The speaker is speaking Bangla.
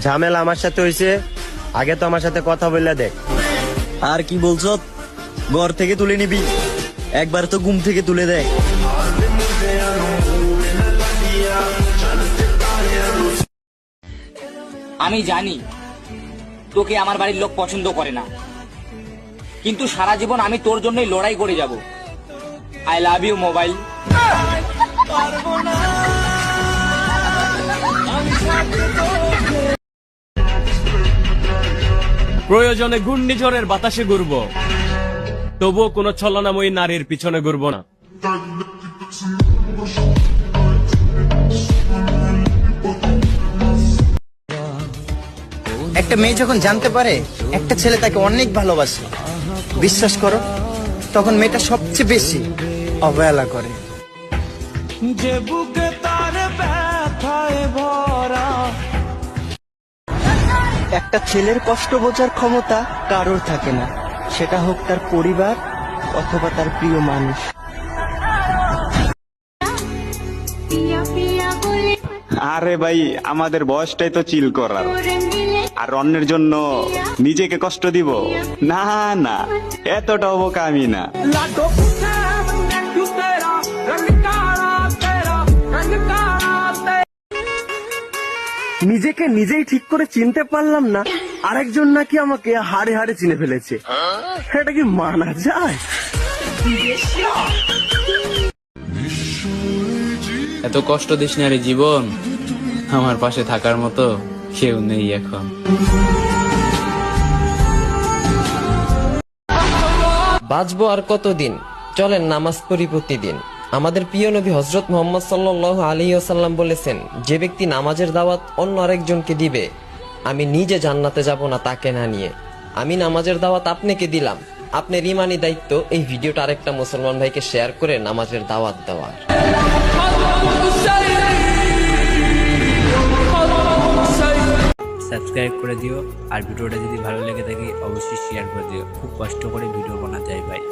ঝামেলা আমার সাথে হইছে, আগে তো আমার সাথে কথা বললে দেখ। আর কি বলছ? ঘর থেকে তুলে নিবি? একবার তো ঘুম থেকে তুলে দেয়। আমি জানি তোকে আমার বাড়ির লোক পছন্দ করে না, কিন্তু সারা জীবন আমি তোর জন্যই লড়াই করে যাব। I love you mobile. প্রয়োজনে ঘূর্ণিঝড়ের বাতাসে ঘুরব, তবুও কোনো ছলনাময়ী নারীর পিছনে ঘুরব না। একটা মেয়ে যখন জানতে পারে একটা ছেলে তাকে অনেক ভালোবাসে, বিশ্বাস করো তখন মেয়েটা সবচেয়ে বেশি অবহেলা করে। একটা ছেলের কষ্ট বোঝার ক্ষমতা কারোর থাকে না, সেটা হোক তার পরিবার অথবা তার প্রিয় মানুষ। আরে ভাই, আমাদের বয়সটাই তো চিল করার, আর অন্যের জন্য নিজেকে কষ্ট দিব? না না, এতটাও বোকা আমি না। নিজেকে নিজেই ঠিক করে চিনতে পারলাম না, আরেকজন নাকি আমাকে হাড়ে হাড়ে চিনে ফেলেছে। এটা কি মানা যায়? এত কষ্ট দিস না রে জীবন, আমার পাশে থাকার মতো কেউ নেই এখন। বাঁচবো আর কতদিন, চলেন নামাজ পড়ি প্রতিদিন। আমাদের প্রিয় নবী হযরত মুহাম্মদ সাল্লাল্লাহু আলাইহি ওয়াসাল্লাম বলেছেন, যে ব্যক্তি নামাজের দাওয়াত অন্য আরেকজনকে দিবে, আমি নিজে জান্নাতে যাব না তাকে না নিয়ে। আমি নামাজের দাওয়াত আপনাকে দিলাম, আপনার ঈমানি দায়িত্ব এই ভিডিওটা আরেকটা মুসলমান ভাইকে শেয়ার করে নামাজের দাওয়াত দেওয়া। সাবস্ক্রাইব করে দিও, আর ভিডিওটা যদি ভালো লেগে থাকে অবশ্যই শেয়ার করে দিও। খুব কষ্ট করে ভিডিও বানাতে হয় ভাই।